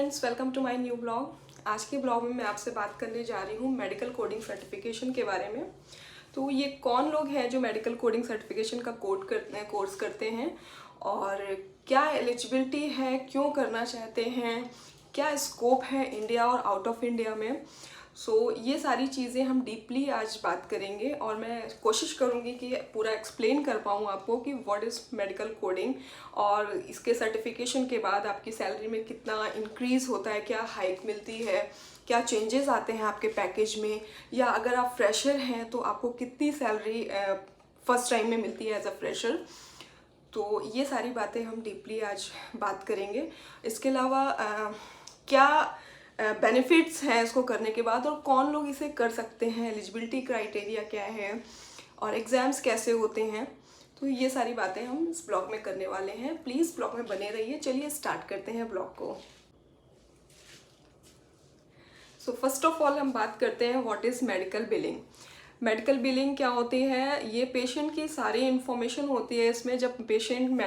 Friends, welcome to my new blog. आज के blog में मैं आपसे बात करने जा रही हूँ मेडिकल कोडिंग सर्टिफिकेशन के बारे में। तो ये कौन लोग हैं जो मेडिकल कोडिंग सर्टिफिकेशन का कोर्स करते हैं और क्या एलिजिबिलिटी है, क्यों करना चाहते हैं, क्या स्कोप है इंडिया और आउट ऑफ इंडिया में। ये सारी चीज़ें हम डीपली आज बात करेंगे और मैं कोशिश करूँगी कि पूरा एक्सप्लेन कर पाऊँ आपको कि व्हाट इज़ मेडिकल कोडिंग और इसके सर्टिफिकेशन के बाद आपकी सैलरी में कितना इंक्रीज़ होता है, क्या हाइक मिलती है, क्या चेंजेस आते हैं आपके पैकेज में, या अगर आप फ्रेशर हैं तो आपको कितनी सैलरी फर्स्ट टाइम में मिलती है एज अ फ्रेशर। तो ये सारी बातें हम डीपली आज बात करेंगे। इसके अलावा क्या बेनिफिट्स हैं इसको करने के बाद और कौन लोग इसे कर सकते हैं, एलिजिबिलिटी क्राइटेरिया क्या है और एग्ज़ाम्स कैसे होते हैं। तो ये सारी बातें हम इस ब्लॉग में करने वाले हैं। प्लीज़ ब्लॉग में बने रहिए। चलिए स्टार्ट करते हैं ब्लॉग को। फर्स्ट ऑफ ऑल हम बात करते हैं what is medical billing. Medical billing क्या होती है? ये पेशेंट की सारी इन्फॉर्मेशन होती है। इसमें जब पेशेंट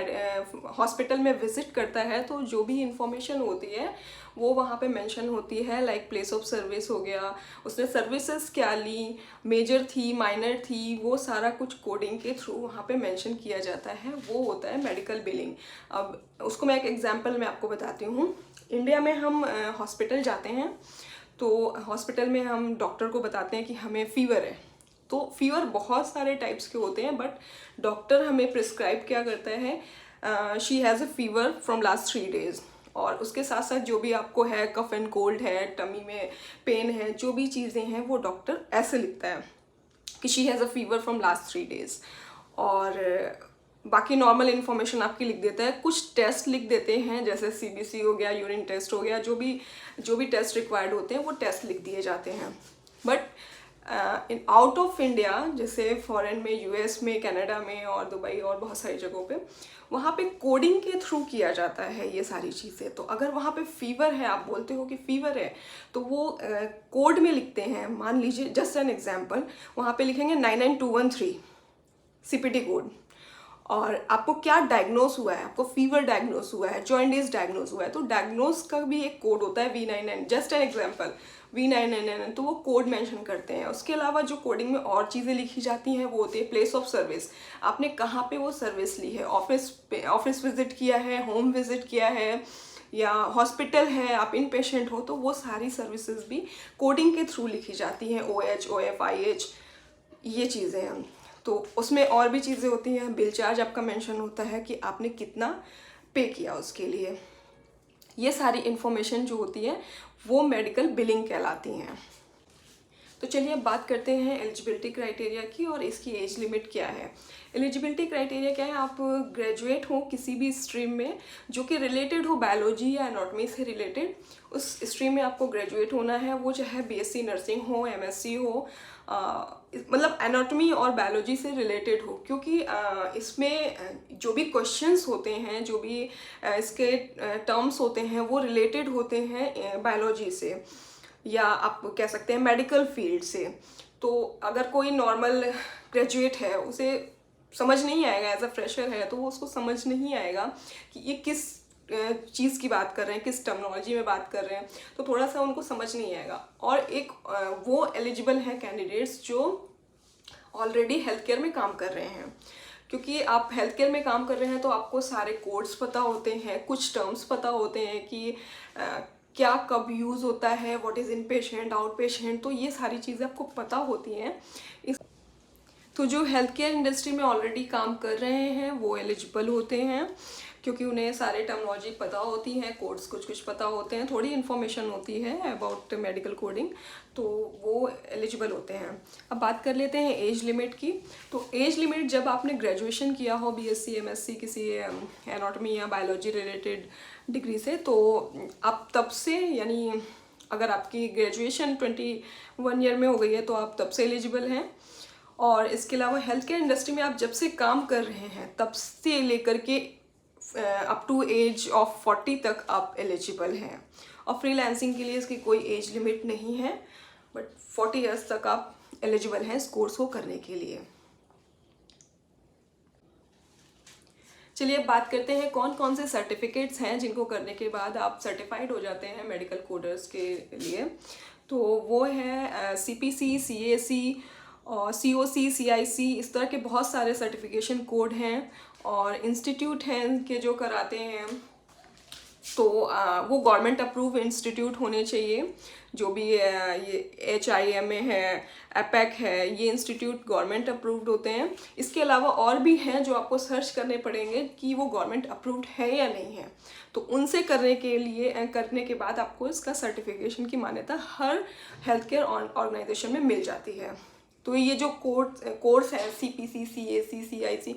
हॉस्पिटल में विजिट करता है तो जो भी इन्फॉर्मेशन होती है वो वहाँ पे मेंशन होती है। लाइक प्लेस ऑफ सर्विस हो गया, उसने सर्विसेज क्या ली, मेजर थी, माइनर थी, वो सारा कुछ कोडिंग के थ्रू वहाँ पे मेंशन किया जाता है। वो होता है मेडिकल बिलिंग। अब उसको मैं एक एग्जांपल में आपको बताती हूँ। इंडिया में हम हॉस्पिटल जाते हैं तो हॉस्पिटल में हम डॉक्टर को बताते हैं कि हमें फ़ीवर है। तो फीवर बहुत सारे टाइप्स के होते हैं, बट डॉक्टर हमें प्रिस्क्राइब क्या करता है, she has a fever from last 3 days। और उसके साथ साथ जो भी आपको है, कफ एंड कोल्ड है, टमी में पेन है, जो भी चीज़ें हैं वो डॉक्टर ऐसे लिखता है कि she has a fever from last 3 days। और बाकी नॉर्मल इन्फॉर्मेशन आपकी लिख देता है। कुछ टेस्ट लिख देते हैं जैसे CBC हो गया, यूरिन टेस्ट हो गया, जो भी टेस्ट रिक्वायर्ड होते हैं वो टेस्ट लिख दिए जाते हैं। But in out of India, जैसे फॉरेन में, US में, कनाडा में और दुबई और बहुत सारी जगहों पे, वहाँ पे कोडिंग के थ्रू किया जाता है ये सारी चीज़ें। तो अगर वहाँ पे फीवर है, आप बोलते हो कि फीवर है, तो वो कोड में लिखते हैं। मान लीजिए जस्ट एन एग्जांपल, वहाँ पे लिखेंगे 99213 CPT कोड। और आपको क्या डायग्नोस हुआ है, आपको फीवर डायग्नोस हुआ है, जॉइंटिस डायग्नोस हुआ है, तो डायग्नोस का भी एक कोड होता है V99, just an example V999। तो वो कोड मेंशन करते हैं। उसके अलावा जो कोडिंग में और चीज़ें लिखी जाती हैं वो होती है प्लेस ऑफ सर्विस। आपने कहाँ पे वो सर्विस ली है, ऑफिस विजिट किया है, होम विजिट किया है, या हॉस्पिटल है, आप इन पेशेंट हो, तो वो सारी सर्विसेज भी कोडिंग के थ्रू लिखी जाती हैं। OH, OF, IH, ये चीज़ें हैं। तो उसमें और भी चीज़ें होती हैं। बिल चार्ज आपका मेंशन होता है कि आपने कितना पे किया उसके लिए। ये सारी इन्फॉर्मेशन जो होती है वो मेडिकल बिलिंग कहलाती हैं। तो चलिए अब बात करते हैं एलिजिबिलिटी क्राइटेरिया की और इसकी एज लिमिट क्या है। एलिजिबिलिटी क्राइटेरिया क्या है? आप ग्रेजुएट हो किसी भी स्ट्रीम में जो कि रिलेटेड हो बायोलॉजी या एनाटॉमी से रिलेटेड, उस स्ट्रीम में आपको ग्रेजुएट होना है। वो चाहे BSc नर्सिंग हो, MSc हो, मतलब एनाटॉमी और बायोलॉजी से रिलेटेड हो, क्योंकि इसमें जो भी क्वेश्चंस होते हैं, जो भी इसके टर्म्स होते हैं वो रिलेटेड होते हैं बायोलॉजी से, या आप कह सकते हैं मेडिकल फील्ड से। तो अगर कोई नॉर्मल ग्रेजुएट है उसे समझ नहीं आएगा, एज अ फ्रेशर है तो वो उसको समझ नहीं आएगा कि ये किस चीज़ की बात कर रहे हैं, किस टर्मिनोलॉजी में बात कर रहे हैं, तो थोड़ा सा उनको समझ नहीं आएगा। और एक वो एलिजिबल है कैंडिडेट्स जो ऑलरेडी हेल्थ केयर में काम कर रहे हैं, क्योंकि आप हेल्थ केयर में काम कर रहे हैं तो आपको सारे कोड्स पता होते हैं, कुछ टर्म्स पता होते हैं कि क्या कब यूज़ होता है, what is in patient, out patient, तो ये सारी चीज़ें आपको पता होती हैं। तो जो हेल्थ केयर इंडस्ट्री में ऑलरेडी काम कर रहे हैं वो एलिजिबल होते हैं, क्योंकि उन्हें सारे टर्मिनोलॉजी पता होती हैं, कोड्स कुछ पता होते हैं, थोड़ी इन्फॉर्मेशन होती है अबाउट मेडिकल कोडिंग, तो वो एलिजिबल होते हैं। अब बात कर लेते हैं एज लिमिट की। तो एज लिमिट, जब आपने ग्रेजुएशन किया हो BSc MSc किसी एनाटॉमी या बायोलॉजी रिलेटेड डिग्री से, तो आप तब से, यानी अगर आपकी ग्रेजुएशन 21 ईयर में हो गई है तो आप तब से एलिजिबल हैं। और इसके अलावा हेल्थ केयर इंडस्ट्री में आप जब से काम कर रहे हैं तब से लेकर के अप टू एज ऑफ 40 तक आप एलिजिबल हैं। और फ्रीलांसिंग के लिए इसकी कोई एज लिमिट नहीं है, बट 40 ईयर्स तक आप एलिजिबल हैं इस कोर्स को करने के लिए। चलिए अब बात करते हैं कौन कौन से सर्टिफिकेट्स हैं जिनको करने के बाद आप सर्टिफाइड हो जाते हैं मेडिकल कोडर्स के लिए। तो वो है CPC, CAC और COC, CIC, इस तरह के बहुत सारे सर्टिफिकेशन कोड हैं और इंस्टीट्यूट हैं कि जो कराते हैं। तो वो गवर्नमेंट अप्रूव इंस्टीट्यूट होने चाहिए। जो भी ये HIMA है, एपेक है, ये इंस्टीट्यूट गवर्नमेंट अप्रूव्ड होते हैं। इसके अलावा और भी हैं जो आपको सर्च करने पड़ेंगे कि वो गवर्नमेंट अप्रूव्ड है या नहीं है। तो उनसे करने के बाद आपको इसका सर्टिफिकेशन की मान्यता हर हेल्थ केयर ऑर्गेनाइजेशन में मिल जाती है। तो ये जो कोर्स है CPC, CAC, CIC,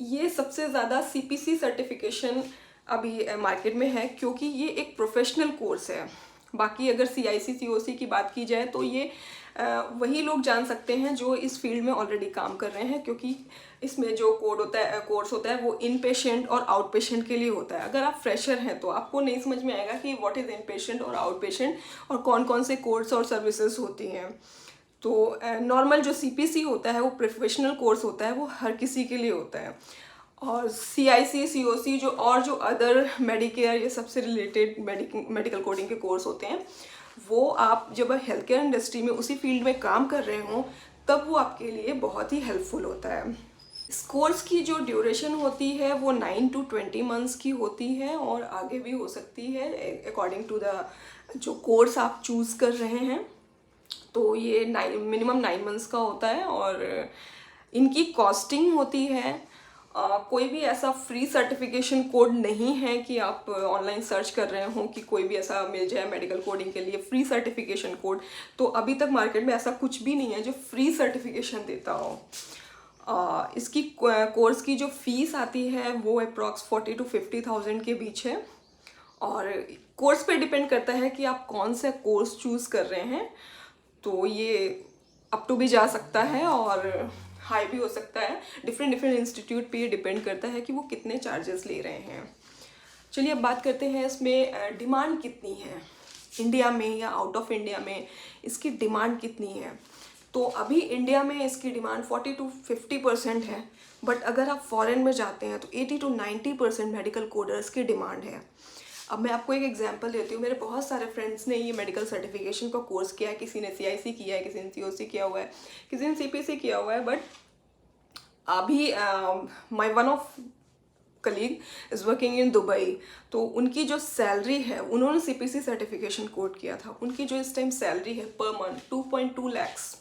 ये सबसे ज़्यादा CPC सर्टिफिकेशन अभी मार्केट में है क्योंकि ये एक प्रोफेशनल कोर्स है। बाकी अगर CIC, COC की बात की जाए तो ये वही लोग जान सकते हैं जो इस फील्ड में ऑलरेडी काम कर रहे हैं, क्योंकि इसमें जो कोर्स होता है वो इन पेशेंट और आउट पेशेंट के लिए होता है। अगर आप फ्रेशर हैं तो आपको नहीं समझ में आएगा कि व्हाट इज़ इन पेशेंट और आउट पेशेंट और कौन कौन से कोर्स और सर्विसेज होती हैं। तो नॉर्मल जो CPC होता है वो प्रोफेशनल कोर्स होता है, वो हर किसी के लिए होता है। और CIC, COC जो अदर मेडिकेयर ये सबसे रिलेटेड मेडिकल कोडिंग के कोर्स होते हैं, वो आप जब हेल्थ केयर इंडस्ट्री में उसी फील्ड में काम कर रहे हों तब वो आपके लिए बहुत ही हेल्पफुल होता है। इस कोर्स की जो ड्यूरेशन होती है वो 9 to 20 मंथ्स की होती है और आगे भी हो सकती है अकॉर्डिंग टू द जो कोर्स आप चूज़ कर रहे हैं। तो ये मिनिमम 9 मंथ्स का होता है और इनकी कॉस्टिंग होती है। कोई भी ऐसा फ्री सर्टिफिकेशन कोड नहीं है कि आप ऑनलाइन सर्च कर रहे हो कि कोई भी ऐसा मिल जाए मेडिकल कोडिंग के लिए फ्री सर्टिफिकेशन कोड। तो अभी तक मार्केट में ऐसा कुछ भी नहीं है जो फ्री सर्टिफिकेशन देता हो। इसकी कोर्स की जो फीस आती है वो अप्रॉक्स 40 to 50,000 के बीच है और कोर्स पे डिपेंड करता है कि आप कौन सा कोर्स चूज़ कर रहे हैं। तो ये अप टू भी जा सकता है और हाई भी हो सकता है। डिफरेंट इंस्टीट्यूट पे ये डिपेंड करता है कि वो कितने चार्जेस ले रहे हैं। चलिए अब बात करते हैं इसमें डिमांड कितनी है इंडिया में या आउट ऑफ इंडिया में, इसकी डिमांड कितनी है। तो अभी इंडिया में इसकी डिमांड 40 to 50% है, बट अगर आप फॉरेन में जाते हैं तो 80 to 90% मेडिकल कोडर्स की डिमांड है। अब मैं आपको एक एग्जांपल देती हूँ। मेरे बहुत सारे फ्रेंड्स ने ये मेडिकल सर्टिफिकेशन का कोर्स किया है। किसी ने CIC किया है, किसी ने COC किया हुआ है, किसी ने CPC किया हुआ है। बट अभी my one of colleague is working in Dubai. तो उनकी जो सैलरी है, उन्होंने CPC सर्टिफिकेशन कोड किया था, उनकी जो इस टाइम सैलरी है per month 2.2 lakhs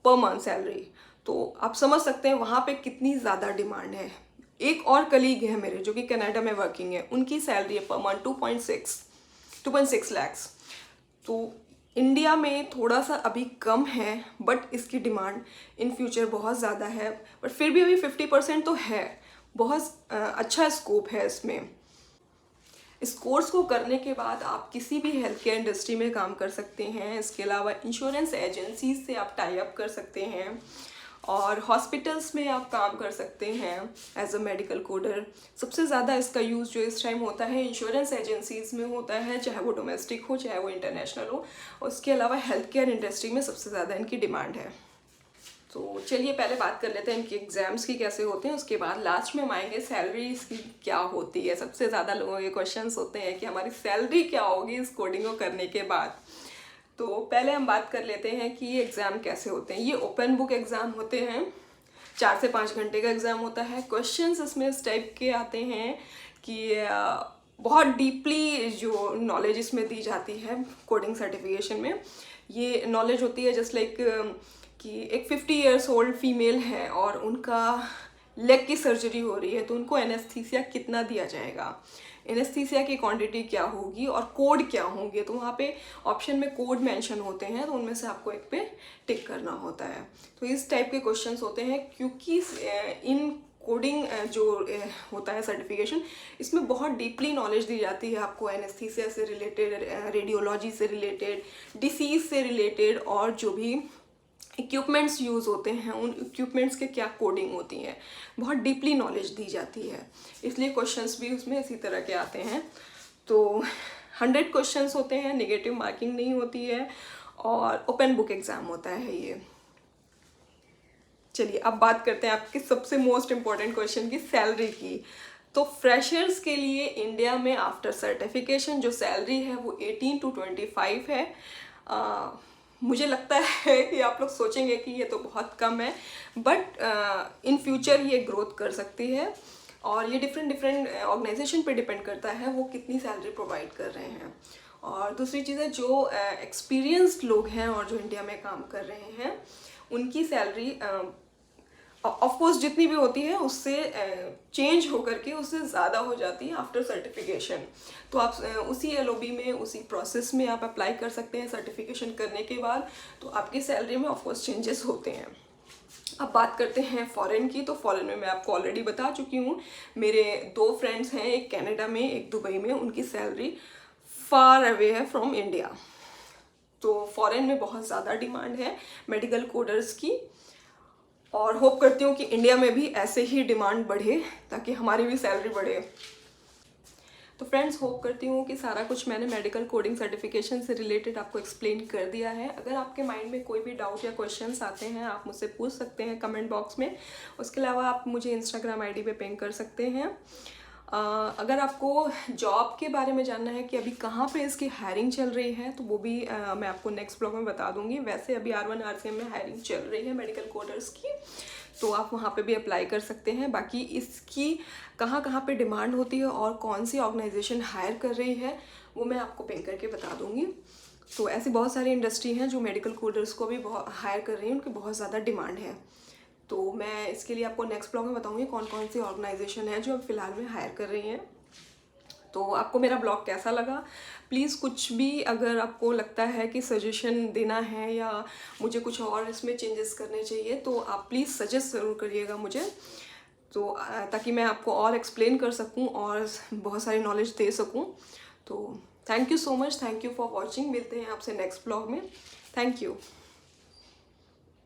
per month salary. तो आप समझ सकते हैं वहाँ पे कितनी ज़्यादा डिमांड है। एक और कलीग है मेरे जो कि कनाडा में वर्किंग है, उनकी सैलरी है पर मंथ 2.6 lakhs। तो इंडिया में थोड़ा सा अभी कम है बट इसकी डिमांड इन फ्यूचर बहुत ज़्यादा है। बट फिर भी अभी 50% तो है, बहुत अच्छा स्कोप है इसमें। इस कोर्स को करने के बाद आप किसी भी हेल्थ केयर इंडस्ट्री में काम कर सकते हैं। इसके अलावा इंश्योरेंस एजेंसीज से आप टाई अप कर सकते हैं और हॉस्पिटल्स में आप काम कर सकते हैं एज अ मेडिकल कोडर। सबसे ज़्यादा इसका यूज़ जो इस टाइम होता है इंश्योरेंस एजेंसीज़ में होता है, चाहे वो डोमेस्टिक हो चाहे वो इंटरनेशनल हो। उसके अलावा हेल्थ केयर इंडस्ट्री में सबसे ज़्यादा इनकी डिमांड है। तो चलिए पहले बात कर लेते हैं इनके एग्ज़ाम्स की कैसे होते हैं, उसके बाद लास्ट में हम आएंगे सैलरी इसकी क्या होती है। सबसे ज़्यादा लोगों के क्वेश्चंस होते हैं कि हमारी सैलरी क्या होगी इस कोडिंग को करने के बाद। तो पहले हम बात कर लेते हैं कि ये एग्ज़ाम कैसे होते हैं। ये ओपन बुक एग्ज़ाम होते हैं, 4 से 5 घंटे का एग्ज़ाम होता है। क्वेश्चंस इसमें इस टाइप के आते हैं कि बहुत डीपली जो नॉलेज इसमें दी जाती है कोडिंग सर्टिफिकेशन में, ये नॉलेज होती है जस्ट लाइक कि एक 50 years old फीमेल है और उनका लेग की सर्जरी हो रही है तो उनको एनेस्थीसिया कितना दिया जाएगा, एनेस्थीसिया की क्वांटिटी क्या होगी और कोड क्या होंगे। तो वहाँ पे ऑप्शन में कोड मेंशन होते हैं, तो उनमें से आपको एक पे टिक करना होता है। तो इस टाइप के क्वेश्चंस होते हैं क्योंकि इन कोडिंग जो होता है सर्टिफिकेशन, इसमें बहुत डीपली नॉलेज दी जाती है आपको एनेस्थीसिया से रिलेटेड, रेडियोलॉजी से रिलेटेड, डिसीज़ से रिलेटेड और जो भी इक्विपमेंट्स यूज़ होते हैं उन इक्विपमेंट्स के क्या कोडिंग होती हैं, बहुत डीपली नॉलेज दी जाती है। इसलिए क्वेश्चंस भी उसमें इसी तरह के आते हैं। तो 100 क्वेश्चंस होते हैं, नेगेटिव मार्किंग नहीं होती है और ओपन बुक एग्ज़ाम होता है ये। चलिए अब बात करते हैं आपके सबसे मोस्ट इम्पॉर्टेंट क्वेश्चन की, सैलरी की। तो फ्रेशर्स के लिए इंडिया में आफ्टर सर्टिफिकेशन जो सैलरी है वो 18 to 25 है। मुझे लगता है कि आप लोग सोचेंगे कि ये तो बहुत कम है, बट इन फ्यूचर ये ग्रोथ कर सकती है, और ये डिफरेंट ऑर्गेनाइजेशन पे डिपेंड करता है वो कितनी सैलरी प्रोवाइड कर रहे हैं। और दूसरी चीज़ है, जो एक्सपीरियंस्ड लोग हैं और जो इंडिया में काम कर रहे हैं उनकी सैलरी ऑफ कोर्स जितनी भी होती है उससे चेंज होकर के उससे ज़्यादा हो जाती है आफ्टर सर्टिफिकेशन। तो आप उसी एलओबी में, उसी प्रोसेस में आप अप्लाई कर सकते हैं सर्टिफिकेशन करने के बाद, तो आपकी सैलरी में ऑफ कोर्स चेंजेस होते हैं। अब बात करते हैं फॉरेन की। तो फॉरेन में मैं आपको ऑलरेडी बता चुकी हूँ, मेरे 2 फ्रेंड्स हैं, एक कनाडा में एक दुबई में, उनकी सैलरी फार अवे है फ्रॉम इंडिया। तो फॉरेन में बहुत ज़्यादा डिमांड है मेडिकल कोडर्स की, और होप करती हूँ कि इंडिया में भी ऐसे ही डिमांड बढ़े ताकि हमारी भी सैलरी बढ़े। तो फ्रेंड्स, होप करती हूँ कि सारा कुछ मैंने मेडिकल कोडिंग सर्टिफिकेशन से रिलेटेड आपको एक्सप्लेन कर दिया है। अगर आपके माइंड में कोई भी डाउट या क्वेश्चंस आते हैं आप मुझसे पूछ सकते हैं कमेंट बॉक्स में। उसके अलावा आप मुझे इंस्टाग्राम आईडी पे पिंग कर सकते हैं। अगर आपको जॉब के बारे में जानना है कि अभी कहाँ पे इसकी हायरिंग चल रही है, तो वो भी मैं आपको नेक्स्ट ब्लॉग में बता दूंगी। वैसे अभी R1 RCM में हायरिंग चल रही है मेडिकल कोडर्स की, तो आप वहाँ पे भी अप्लाई कर सकते हैं। बाकी इसकी कहाँ कहाँ पे डिमांड होती है और कौन सी ऑर्गेनाइजेशन हायर कर रही है वो मैं आपको पिंग करके बता दूंगी। तो ऐसी बहुत सारी इंडस्ट्री हैं जो मेडिकल कोडर्स को भी बहुत हायर कर रही हैं, उनकी बहुत ज़्यादा डिमांड है। तो मैं इसके लिए आपको नेक्स्ट ब्लॉग में बताऊंगी कौन कौन सी ऑर्गेनाइजेशन है जो अब फिलहाल में हायर कर रही हैं। तो आपको मेरा ब्लॉग कैसा लगा, प्लीज़ कुछ भी अगर आपको लगता है कि सजेशन देना है या मुझे कुछ और इसमें चेंजेस करने चाहिए तो आप प्लीज़ सजेस्ट ज़रूर करिएगा मुझे, तो ताकि मैं आपको और एक्सप्लेन कर सकूं और बहुत सारी नॉलेज दे सकूं। तो thank you so much, thank you for watching. मिलते हैं आपसे नेक्स्ट ब्लॉग में। Thank you.